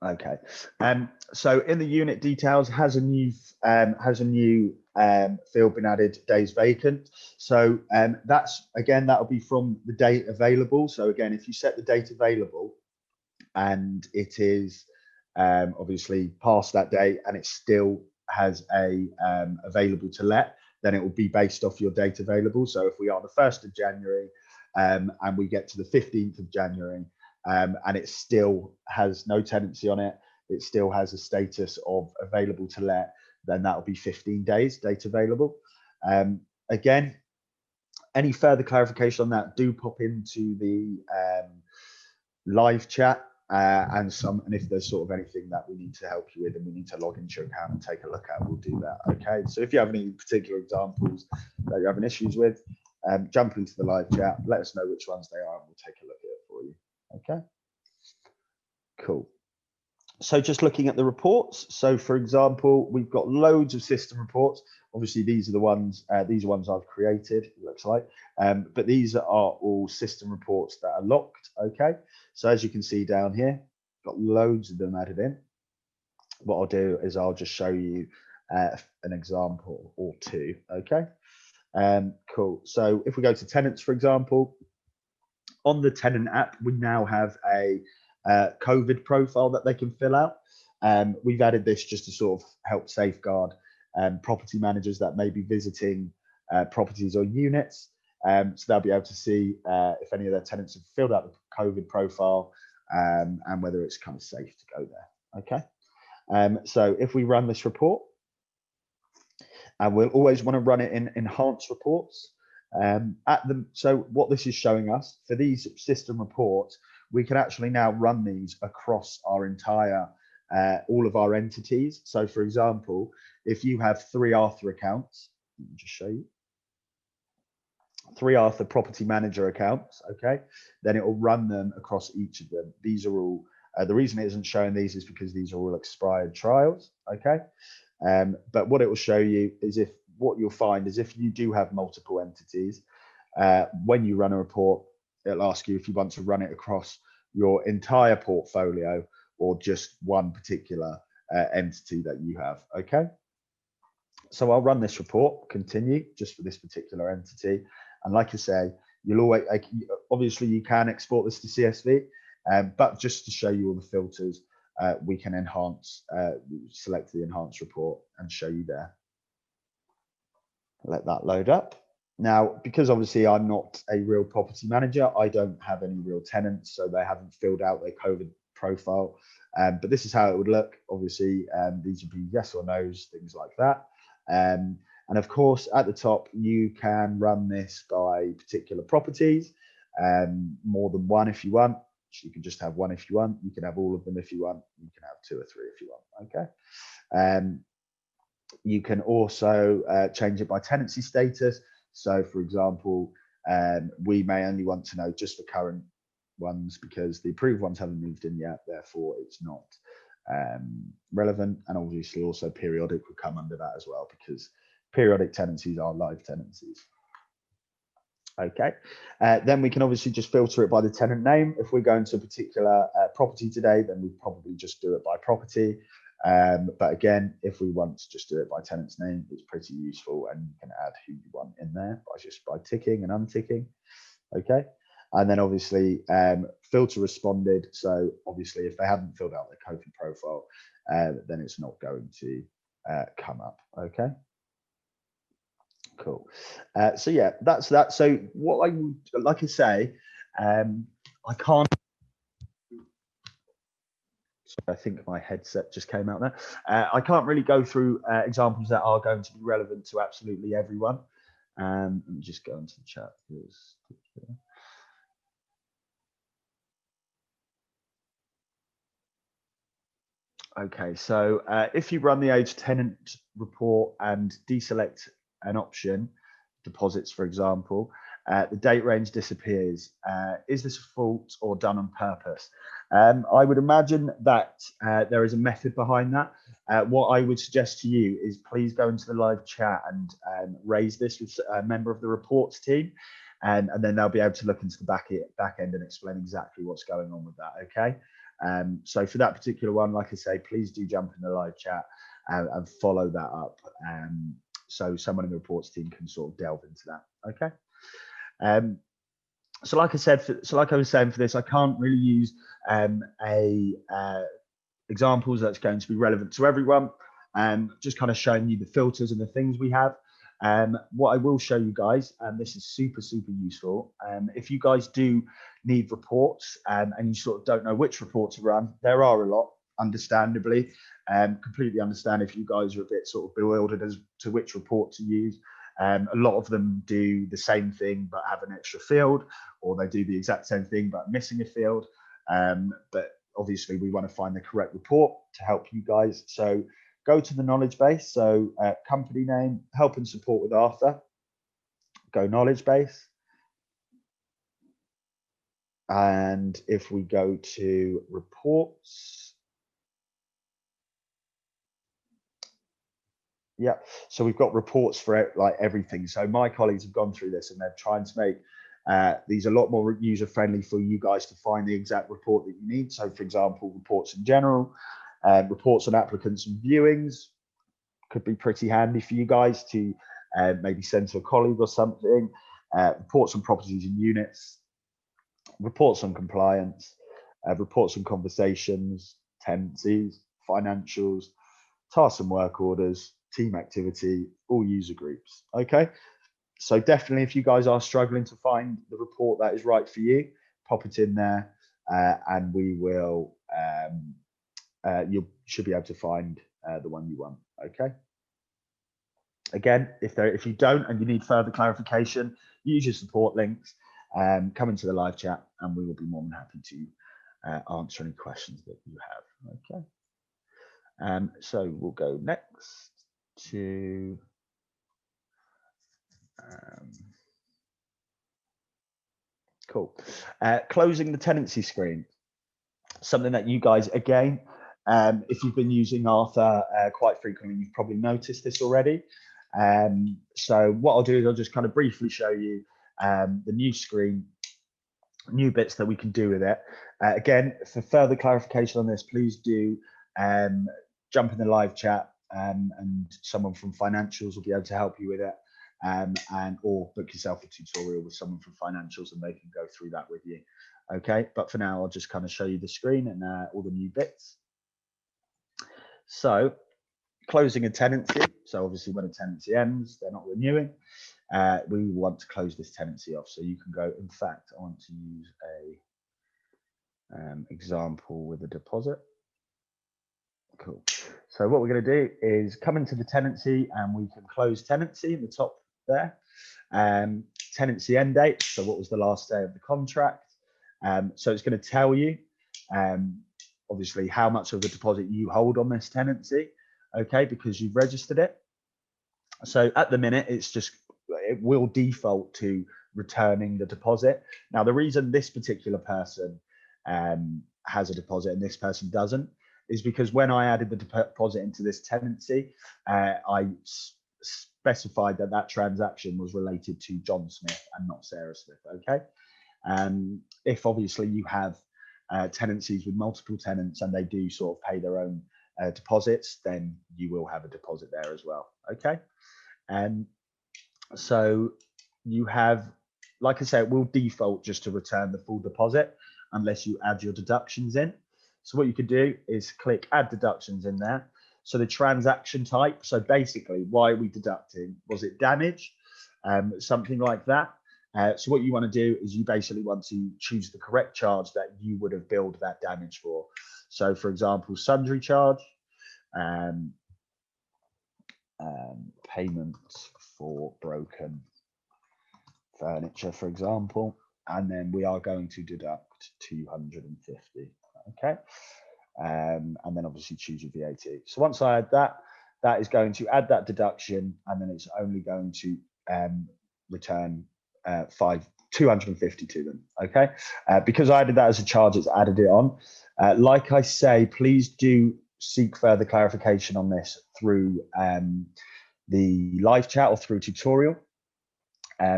Okay, so in the unit details has a new field been added, days vacant. So that's, again, that'll be from the date available. So again, if you set the date available and it is obviously past that date and it still has a available to let, then it will be based off your date available. So if we are the 1st of January and we get to the 15th of January, and it still has no tenancy on it, it still has a status of available to let, then that'll be 15 days date available. Again, any further clarification on that, do pop into the live chat and if there's sort of anything that we need to help you with and we need to log into your account and take a look at, we'll do that. Okay, so if you have any particular examples that you're having issues with, jump into the live chat, let us know which ones they are and we'll take a look at it for you. Okay, cool. So just looking at the reports. So for example, we've got loads of system reports. Obviously, these are ones I've created, it looks like. But these are all system reports that are locked. Okay. So as you can see down here, got loads of them added in. What I'll do is I'll just show you an example or two. Okay. Cool. So if we go to tenants, for example, on the tenant app, we now have a COVID profile that they can fill out. We've added this just to sort of help safeguard property managers that may be visiting properties or units. So they'll be able to see if any of their tenants have filled out the COVID profile and whether it's kind of safe to go there. Okay. So if we run this report, and we'll always want to run it in enhanced reports. So what this is showing us for these system reports, we can actually now run these across our entire, all of our entities. So for example, if you have 3 Arthur accounts, let me just show you, 3 Arthur property manager accounts, okay, then it will run them across each of them. These are all, the reason it isn't showing these is because these are all expired trials, okay. But what it will show you is what you'll find is if you do have multiple entities, when you run a report, it'll ask you if you want to run it across your entire portfolio or just one particular entity that you have. Okay. So I'll run this report, continue, just for this particular entity. And like I say, you'll always, obviously you can export this to CSV, but just to show you all the filters, we can enhance, select the enhanced report and show you there. Let that load up. Now, because obviously I'm not a real property manager, I don't have any real tenants, so they haven't filled out their COVID profile. But this is how it would look. Obviously, these would be yes or no's, things like that. And of course, at the top, you can run this by particular properties, more than one if you want. You can just have one if you want. You can have all of them if you want. You can have 2 or 3 if you want. Okay. You can also change it by tenancy status. So, for example, we may only want to know just the current ones because the approved ones haven't moved in yet. Therefore, it's not relevant. And obviously, also periodic would come under that as well because periodic tenancies are live tenancies. Okay, then we can obviously just filter it by the tenant name. If we're going to a particular property today, then we'd probably just do it by property. But again, if we want to just do it by tenant's name, it's pretty useful and you can add who you want in there by ticking and unticking. Okay, and then obviously filter responded. So obviously if they haven't filled out their COVID profile, then it's not going to come up. Okay. Cool. So yeah, that's that. So what I would like to say, I can't. I think my headset just came out there. I can't really go through examples that are going to be relevant to absolutely everyone. Let me just go into the chat. Okay, so if you run the age tenant report and deselect an option, deposits, for example, the date range disappears. Is this a fault or done on purpose? I would imagine that there is a method behind that. What I would suggest to you is please go into the live chat and raise this with a member of the reports team, and then they'll be able to look into the back end and explain exactly what's going on with that. Okay. So for that particular one, like I say, please do jump in the live chat and follow that up. So someone in the reports team can sort of delve into that. Okay. So like I said, like I was saying for this, I can't really use examples that's going to be relevant to everyone. Just kind of showing you the filters and the things we have. What I will show you guys, and this is super useful, if you guys do need reports and you sort of don't know which report to run, there are a lot, understandably. Completely understand if you guys are a bit sort of bewildered as to which report to use. A lot of them do the same thing but have an extra field, or they do the exact same thing but missing a field. But obviously we want to find the correct report to help you guys. So go to the knowledge base. So company name, help and support with Arthur. Go knowledge base. And if we go to reports, yeah, so we've got reports for like everything. So my colleagues have gone through this and they're trying to make these a lot more user friendly for you guys to find the exact report that you need. So for example, reports in general, reports on applicants and viewings could be pretty handy for you guys to maybe send to a colleague or something. Reports on properties and units, reports on compliance, reports on conversations, tenancies, financials, tasks and work orders, team activity, all user groups. Okay. So definitely if you guys are struggling to find the report that is right for you, pop it in there and we will, you should be able to find the one you want. Okay. Again, if you don't and you need further clarification, use your support links, come into the live chat and we will be more than happy to answer any questions that you have. Okay. So we'll go next to cool. Closing the tenancy screen. Something that you guys, again, if you've been using Arthur quite frequently, you've probably noticed this already. So what I'll do is I'll just kind of briefly show you the new screen, new bits that we can do with it. Again, for further clarification on this, please do jump in the live chat and someone from financials will be able to help you with it. Or book yourself a tutorial with someone from financials and they can go through that with you. Okay, but for now, I'll just kind of show you the screen and all the new bits. So closing a tenancy. So obviously when a tenancy ends, they're not renewing. We want to close this tenancy off. So you can go, in fact, I want to use a example with a deposit. Cool. So what we're going to do is come into the tenancy and we can close tenancy in the top there. Tenancy end date. So what was the last day of the contract? So it's going to tell you, obviously, how much of the deposit you hold on this tenancy, okay, because you've registered it. So at the minute, it will default to returning the deposit. Now, the reason this particular person has a deposit and this person doesn't is because when I added the deposit into this tenancy, I specified that transaction was related to John Smith and not Sarah Smith, okay? If obviously you have tenancies with multiple tenants and they do sort of pay their own deposits, then you will have a deposit there as well, okay? So you have, like I said, it will default just to return the full deposit unless you add your deductions in. So what you could do is click add deductions in there. So the transaction type, so basically why are we deducting? Was it damage? something like that. So what you want to do is you basically want to choose the correct charge that you would have billed that damage for. So for example, sundry charge, payment for broken furniture, for example, and then we are going to deduct 250. Okay. And then obviously choose your VAT. So once I add that, that is going to add that deduction, and then it's only going to return 250 to them. Okay, because I added that as a charge, it's added it on. Like I say, please do seek further clarification on this through the live chat or through tutorial.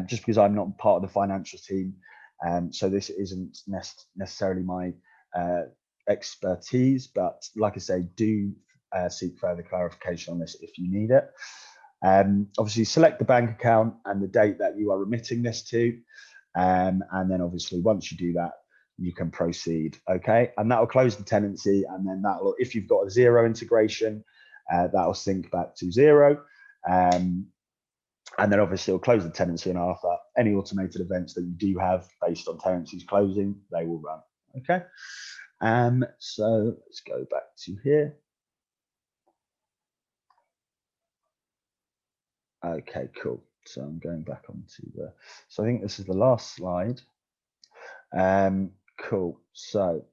Just because I'm not part of the financial team, so this isn't necessarily my expertise, but like I say, do seek further clarification on this if you need it. Obviously select the bank account and the date that you are remitting this to, and then obviously once you do that, you can proceed. Okay, and that will close the tenancy, and then that will, if you've got a zero integration, that will sync back to zero, and then obviously it'll close the tenancy, and after any automated events that you do have based on tenancies closing, they will run. Okay, so let's go back to here. Okay, cool. So I'm going back onto the, so I think this is the last slide. Cool. So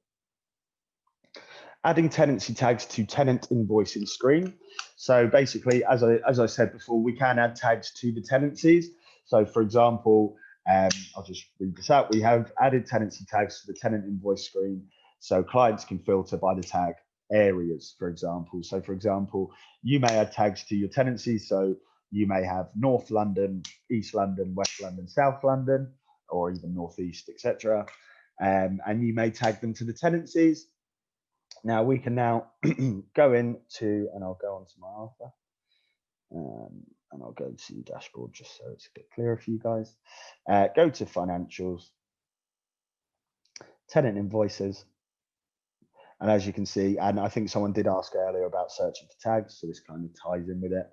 adding tenancy tags to tenant invoicing screen. So basically, as I said before, we can add tags to the tenancies. So for example, I'll just read this out. We have added tenancy tags to the tenant invoice screen, so clients can filter by the tag areas, for example. So for example, you may add tags to your tenancy. So you may have North London, East London, West London, South London, or even Northeast, etc. And you may tag them to the tenancies. Now we can now go into, and I'll go onto my Alpha, and I'll go to dashboard just so it's a bit clearer for you guys. Go to financials, tenant invoices, and as you can see, and I think someone did ask earlier about searching for tags, so this kind of ties in with it.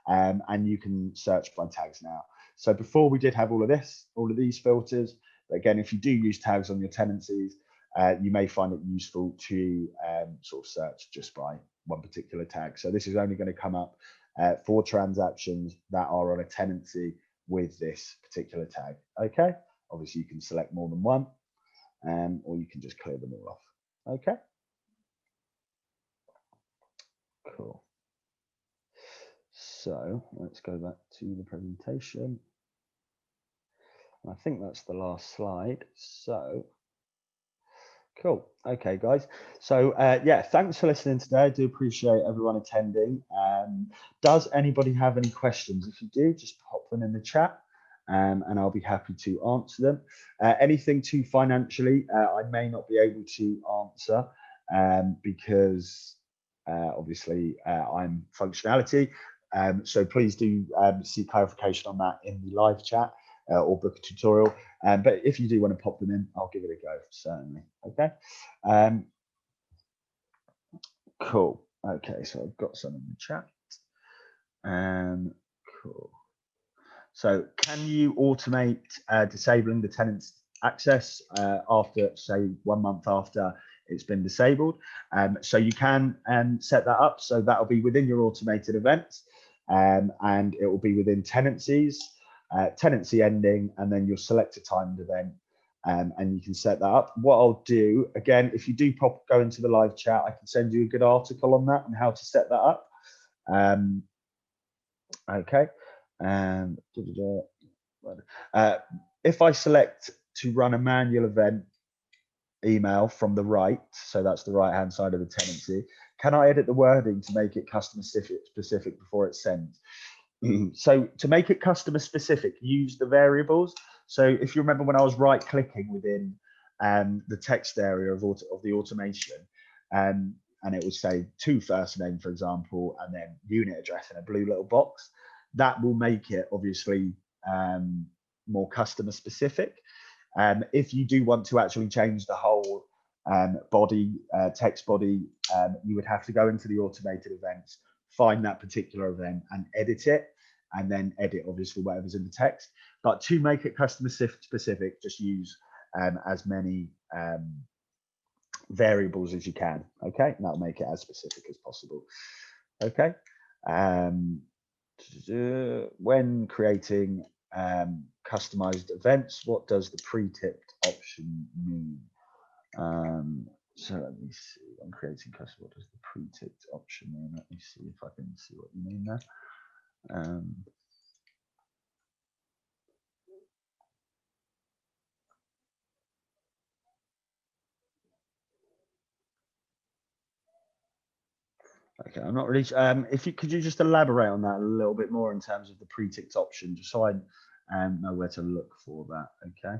And you can search by tags now. So before we did have all of this, all of these filters, but again, if you do use tags on your tenancies, you may find it useful to sort of search just by one particular tag. So this is only going to come up for transactions that are on a tenancy with this particular tag. Okay, obviously you can select more than one, or you can just clear them all off. Okay, cool. So let's go back to the presentation. I think that's the last slide. So cool. Okay, guys. So yeah, thanks for listening today. I do appreciate everyone attending. Does anybody have any questions? If you do, just pop them in the chat, and I'll be happy to answer them. Anything too financially, I may not be able to answer because obviously I'm functionality. So please do seek clarification on that in the live chat or book a tutorial. But if you do want to pop them in, I'll give it a go, certainly. Okay. Cool. Okay, so I've got some in the chat. Cool. So can you automate disabling the tenant's access after, say, 1 month after it's been disabled? So you can set that up. So that'll be within your automated events, and it will be within tenancies, tenancy ending, and then you'll select a timed event, and you can set that up. What I'll do, again, if you do go into the live chat, I can send you a good article on that and how to set that up. Okay. If I select to run a manual event email from the right, so that's the right hand side of the tenancy, can I edit the wording to make it customer specific before it's sent? So to make it customer specific, use the variables. So if you remember when I was right clicking within the text area of the automation, and it would say to first name, for example, and then unit address in a blue little box, that will make it obviously more customer specific. If you do want to actually change the whole body, text body, you would have to go into the automated events, find that particular event and edit it. and then edit obviously whatever's in the text. But to make it customer specific, just use as many variables as you can. Okay, and that'll make it as specific as possible. Okay. When creating customized events, what does the pre-ticked option mean? So let me see. When creating custom, what does the pre-ticked option mean? Let me see if I can see what you mean there. Okay, I'm not really. If you could you just elaborate on that a little bit more in terms of the pre-ticked option, just so I know where to look for that. Okay.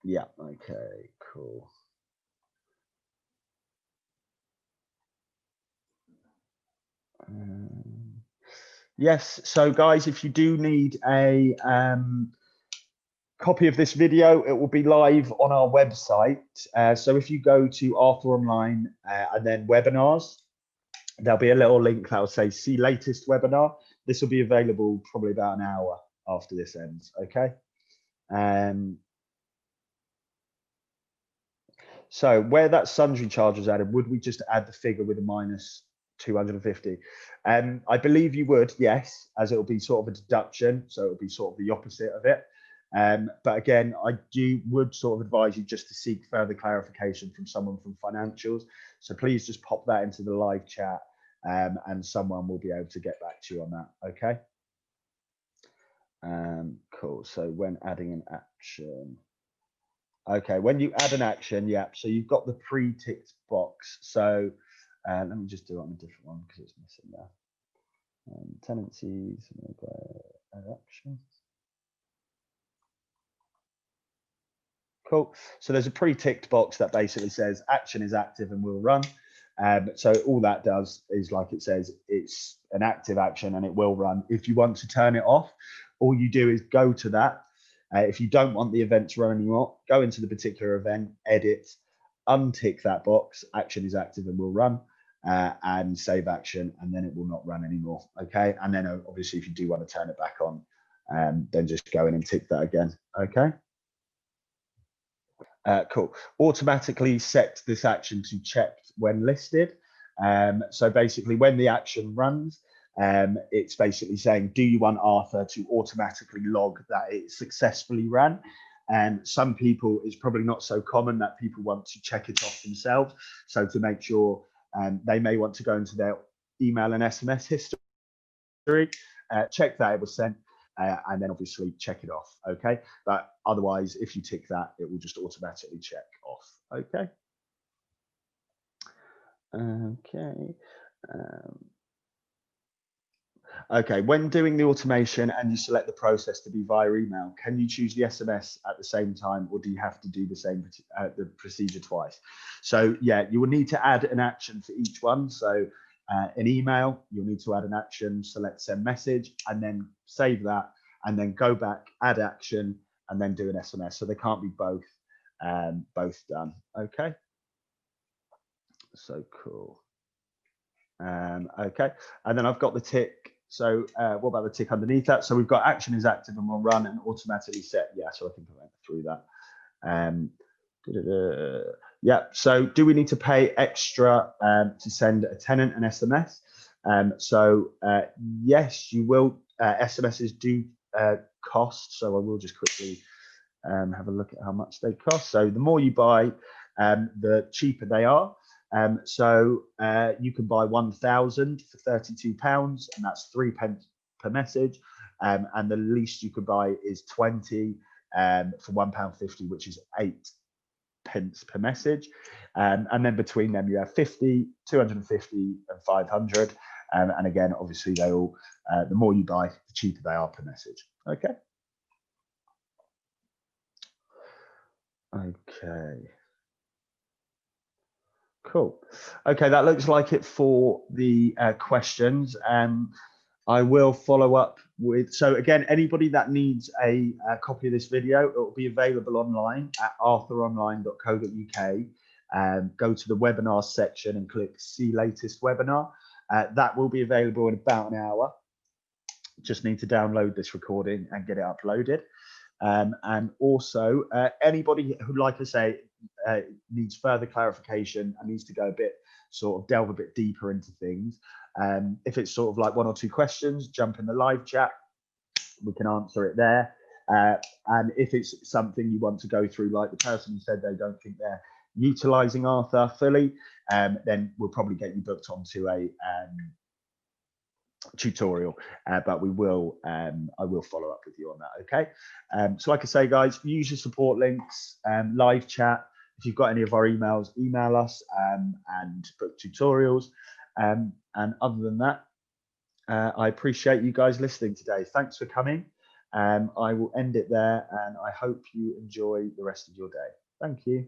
Yeah. Okay. Cool. Yes. So, guys, if you do need a copy of this video, it will be live on our website. So if you go to Arthur Online and then webinars, there'll be a little link that will say see latest webinar. This will be available probably about an hour after this ends. Okay. So where that sundry charge was added, would we just add the figure with a minus 250? I believe you would, yes, as it will be sort of a deduction. So it will be sort of the opposite of it. But again, I would sort of advise you just to seek further clarification from someone from financials. So please just pop that into the live chat and someone will be able to get back to you on that. Okay. Cool. So when adding an action. Okay, when you add an action, yeah, so you've got the pre-ticked box. So let me just do it on a different one because it's missing there. Tenancies, add action. Cool. So there's a pre-ticked box that basically says action is active and will run. So all that does is, like it says, it's an active action and it will run. If you want to turn it off, all you do is go to that. If you don't want the event to run anymore, go into the particular event, edit, untick that box, action is active and will run, and save action, and then it will not run anymore. Okay. And then obviously, if you do want to turn it back on, then just go in and tick that again. Okay. Cool. Automatically set this action to checked when listed. So basically, when the action runs, it's basically saying, do you want Arthur to automatically log that it successfully ran? And some people, it's probably not so common that people want to check it off themselves. So to make sure, they may want to go into their email and SMS history, check that it was sent, and then obviously check it off. Okay. But otherwise, if you tick that, it will just automatically check off. Okay. Okay. Okay, when doing the automation and you select the process to be via email, can you choose the SMS at the same time, or do you have to do the same the procedure twice? So yeah, you will need to add an action for each one. So an email, you'll need to add an action, select send message, and then save that, and then go back, add action, and then do an SMS. So they can't be both done. Okay. So cool. Okay, and then I've got the tick. So what about the tick underneath that? So we've got action is active and will run and automatically set. Yeah, so I think I went through that. Yeah, so do we need to pay extra to send a tenant an SMS? So yes, you will. SMSs do cost. So I will just quickly have a look at how much they cost. So the more you buy, the cheaper they are. So you can buy 1,000 for £32, and that's 3 pence per message. And the least you could buy is 20 for £1.50, which is 8 pence per message. And then between them, you have 50, 250, and 500. And again, obviously, they all the more you buy, the cheaper they are per message. Okay. Okay. Cool. Okay, that looks like it for the questions. I will follow up with, so again, anybody that needs a copy of this video, it will be available online at arthuronline.co.uk. Go to the webinar section and click see latest webinar. That will be available in about an hour. Just need to download this recording and get it uploaded. And also anybody who, like I say, needs further clarification and needs to go a bit, sort of delve a bit deeper into things. If it's sort of like 1 or 2 questions, jump in the live chat, we can answer it there. And if it's something you want to go through, like the person who said they don't think they're utilizing Arthur fully, then we'll probably get you booked onto a tutorial, but we will I will follow up with you on that. Okay, so like I say, guys, use your support links, live chat. If you've got any of our emails, email us and book tutorials. And other than that, I appreciate you guys listening today. Thanks for coming. I will end it there, and I hope you enjoy the rest of your day. Thank you.